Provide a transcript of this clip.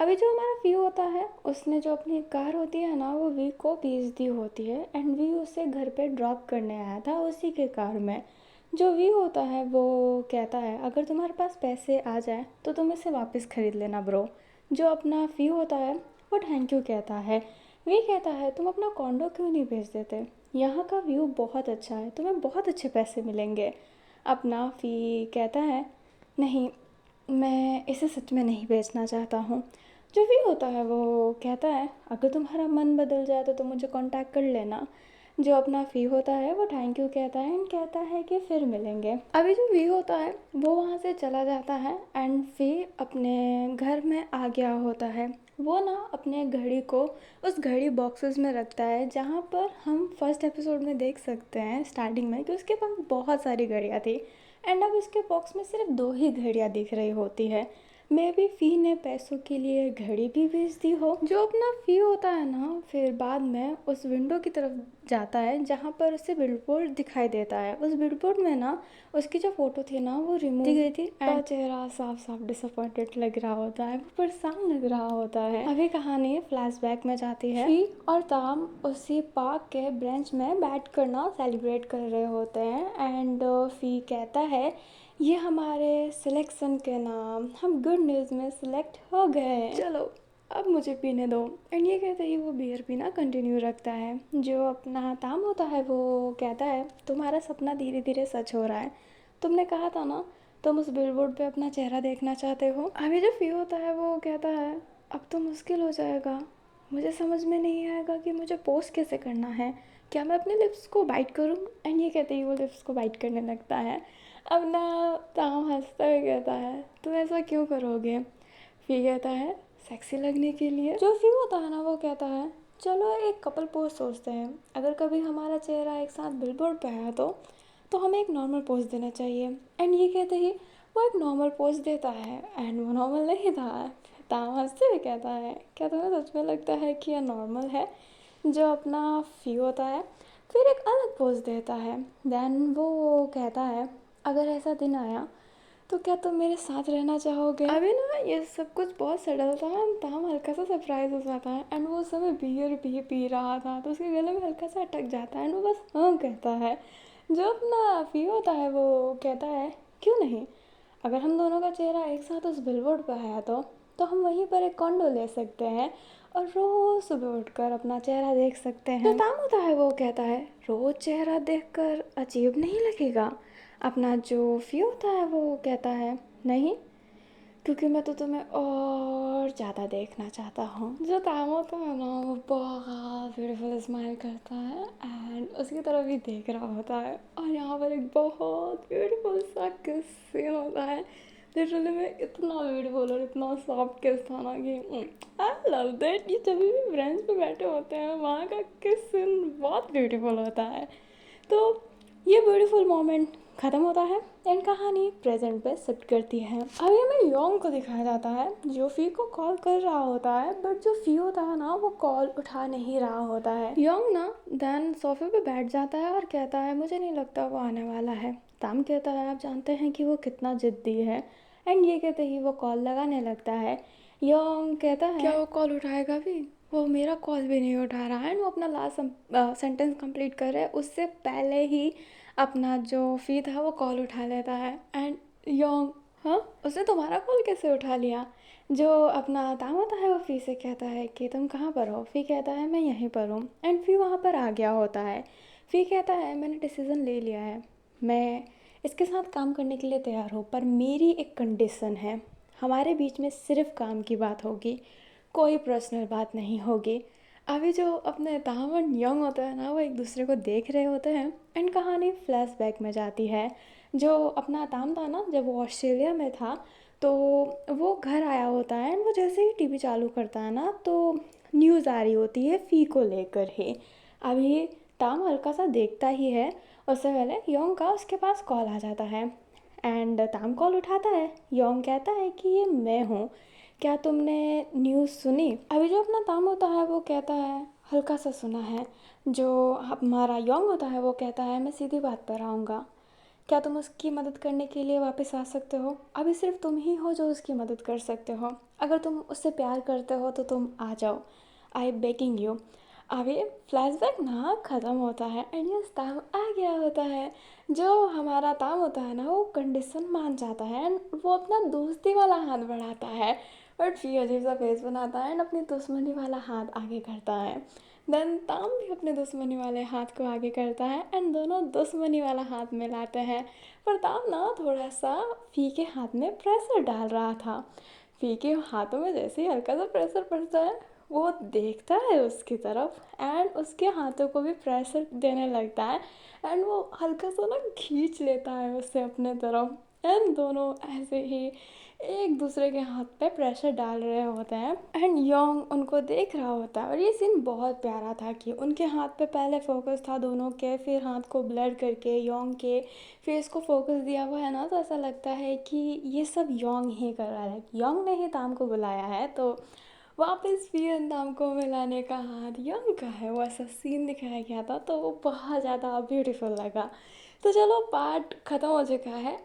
अभी जो हमारा वी होता है उसने जो अपनी कार होती है ना वो वी को बेच दी होती है एंड वी उसे घर पे ड्रॉप करने आया था उसी के कार में। जो वी होता है वो कहता है अगर तुम्हारे पास पैसे आ जाए तो तुम इसे वापस ख़रीद लेना ब्रो। जो अपना वी होता है वो थैंक यू कहता है। वी कहता है तुम अपना कॉन्डो क्यों नहीं बेच देते, यहाँ का व्यू बहुत अच्छा है, तुम्हें बहुत अच्छे पैसे मिलेंगे। अपना वी कहता है नहीं, मैं इसे सच में नहीं बेचना चाहता हूँ। जो भी होता है वो कहता है अगर तुम्हारा मन बदल जाए तो तुम मुझे कांटेक्ट कर लेना। जो अपना फ़ी होता है वो थैंक यू कहता है एंड कहता है कि फिर मिलेंगे। अभी जो वी होता है वो वहाँ से चला जाता है एंड फ़ी अपने घर में आ गया होता है। वो ना अपने घड़ी को उस घड़ी बॉक्सेस में रखता है जहाँ पर हम फर्स्ट एपिसोड में देख सकते हैं स्टार्टिंग में कि उसके पास बहुत सारी घड़ियाँ थी एंड अब उसके बॉक्स में सिर्फ 2 ही घड़ियाँ दिख रही होती है। मे बी फ़ी ने पैसों के लिए घड़ी भी बेच दी हो। जो अपना फ़ी होता है ना फिर बाद में उस विंडो की तरफ जाता है जहाँ पर उसे बिलबोर्ड दिखाई देता है। उस बिलबोर्ड में ना उसकी जो फ़ोटो थी ना वो रिमूव की गई थी एंड चेहरा साफ साफ डिसअपॉइंटेड लग रहा होता है, वो परेशान लग रहा होता है। अभी कहानी फ्लैशबैक में जाती है। फ़ी और ताम उसी पार्क के ब्रेंच में बैठ कर ना सेलिब्रेट कर रहे होते हैं एंड फ़ी कहता है ये हमारे सिलेक्शन के नाम, हम गुड न्यूज़ में सिलेक्ट हो गए, चलो अब मुझे पीने दो। एंड ये कहते ही वो बियर पीना कंटिन्यू रखता है। जो अपना ताम होता है वो कहता है तुम्हारा सपना धीरे धीरे सच हो रहा है, तुमने कहा था ना तुम उस बिलबोर्ड पे अपना चेहरा देखना चाहते हो। अभी जो फ़ी होता है वो कहता है अब तो मुश्किल हो जाएगा, मुझे समझ में नहीं आएगा कि मुझे पोस्ट कैसे करना है, क्या मैं अपने लिप्स को बाइट करूँ। एंड ये कहते ही वो लिप्स को बाइट करने लगता है। अब ना ताम हंसता हुआ कहता है तुम ऐसा क्यों करोगे। फ़ी कहता है सेक्सी लगने के लिए। जो फ़ी होता है ना वो कहता है चलो एक कपल पोज सोचते हैं, अगर कभी हमारा चेहरा एक साथ बिलबोर्ड पे आया तो हमें एक नॉर्मल पोज देना चाहिए। एंड ये कहते ही वो एक नॉर्मल पोज देता है एंड वो नॉर्मल नहीं था। ताम हंसते हुए कहता है क्या तुम्हें सच में लगता है कि यह नॉर्मल है। जो अपना फ़ी होता है फिर एक अलग पोज देता है। देन वो कहता है अगर ऐसा दिन आया तो क्या तुम मेरे साथ रहना चाहोगे। अभी ना ये सब कुछ बहुत सडल था, ताम हल्का सा सरप्राइज हो जाता है एंड वो उस समय बियर भी पी रहा था तो उसके गले में हल्का सा अटक जाता है एंड वो बस हाँ कहता है। जो अपना फ़ी होता है वो कहता है क्यों नहीं, अगर हम दोनों का चेहरा एक साथ उस बिलबोर्ड पर आया तो हम वहीं पर एक कॉन्डो ले सकते हैं और रोज़ सुबह उठकर अपना चेहरा देख सकते हैं। जो ताम होता है वो कहता है रोज़ चेहरा देखकर अजीब नहीं लगेगा। अपना जो फ़ी होता है वो कहता है नहीं, क्योंकि मैं तो तुम्हें और ज़्यादा देखना चाहता हूँ। जो ताम होता है ना वो बहुत ब्यूटीफुल स्माइल करता है एंड उसकी तरफ ही देख रहा होता है और यहाँ पर एक बहुत ब्यूटीफुल सा किस सीन होता है। लिटरली में इतना ब्यूटीफुल और इतना सॉफ्ट किस था ना कि आई लव दैट। ये जब भी ब्रेंच पे बैठे होते हैं वहाँ का किस सीन बहुत ब्यूटीफुल होता है। तो ये ब्यूटीफुल मोमेंट ख़त्म होता है एंड कहानी प्रेजेंट पे शिफ्ट करती है। अभी हमें योंग को दिखाया जाता है जो फ़ी को कॉल कर रहा होता है बट जो फ़ी होता है ना वो कॉल उठा नहीं रहा होता है। योंग ना देन सोफे पे बैठ जाता है और कहता है मुझे नहीं लगता वो आने वाला है। ताम कहता है आप जानते हैं कि वो कितना ज़िद्दी है एंड ये कहते ही वो कॉल लगाने लगता है। योंग कहता है क्या वो कॉल उठाएगा भी, वो मेरा कॉल भी नहीं उठा रहा है एंड वो अपना लास्ट सेंटेंस कंप्लीट कर रहे उससे पहले ही अपना जो फ़ी था वो कॉल उठा लेता है एंड योंग हाँ उसने तुम्हारा कॉल कैसे उठा लिया। जो अपना ताम होता है वो फ़ी से कहता है कि तुम कहाँ पर हो। फ़ी कहता है मैं यहीं पर हूँ एंड फ़ी वहाँ पर आ गया होता है। फ़ी कहता है मैंने डिसीज़न ले लिया है, मैं इसके साथ काम करने के लिए तैयार हूँ पर मेरी एक कंडीशन है, हमारे बीच में सिर्फ काम की बात होगी, कोई पर्सनल बात नहीं होगी। अभी जो अपने ताम और यंग होता है ना वो एक दूसरे को देख रहे होते हैं एंड कहानी फ्लैशबैक में जाती है। जो अपना ताम था ना जब वो ऑस्ट्रेलिया में था तो वो घर आया होता है एंड वो जैसे ही टीवी चालू करता है ना तो न्यूज़ आ रही होती है फ़ी को लेकर ही। अभी ताम हल्का सा देखता ही है, उससे पहले योंग का उसके पास कॉल आ जाता है एंड ताम कॉल उठाता है। योंग कहता है कि ये मैं हूँ, क्या तुमने न्यूज़ सुनी। अभी जो अपना ताम होता है वो कहता है हल्का सा सुना है। जो हमारा योंग होता है वो कहता है मैं सीधी बात पर आऊँगा, क्या तुम उसकी मदद करने के लिए वापस आ सकते हो, अभी सिर्फ तुम ही हो जो उसकी मदद कर सकते हो। अगर तुम उससे प्यार करते हो तो तुम आ जाओ, आई बेगिंग यू। अभी फ्लैशबैक ना ख़त्म होता है एंड यस ताम आ गया होता है। जो हमारा ताम होता है ना वो कंडीशन मान जाता है एंड वो अपना दोस्ती वाला हाथ बढ़ाता है, बट फिर अजीब सा फेस बनाता है एंड अपनी दुश्मनी वाला हाथ आगे करता है। देन ताम भी अपने दुश्मनी वाले हाथ को आगे करता है एंड दोनों दुश्मनी वाला हाथ मिलाते हैं। पर ताम ना थोड़ा सा फी के हाथ में प्रेशर डाल रहा था। फी के हाथों में जैसे ही हल्का सा प्रेशर पड़ता है वो देखता है उसकी तरफ एंड उसके हाथों को भी प्रेशर देने लगता है एंड वो हल्का सा ना खींच लेता है उसे अपने तरफ एंड दोनों ऐसे ही एक दूसरे के हाथ पे प्रेशर डाल रहे होते हैं एंड योंग उनको देख रहा होता है। और ये सीन बहुत प्यारा था कि उनके हाथ पे पहले फोकस था दोनों के, फिर हाथ को ब्लर करके योंग के फेस को फोकस दिया हुआ है ना, तो ऐसा लगता है कि ये सब योंग ही कर रहा है, योंग ने ही ताम को बुलाया है। तो वापस फिर नाम को मिलाने का हाथ यंग का है, वो ऐसा सीन दिखाया गया था तो वो बहुत ज़्यादा ब्यूटीफुल लगा। तो चलो पार्ट ख़त्म हो चुका है।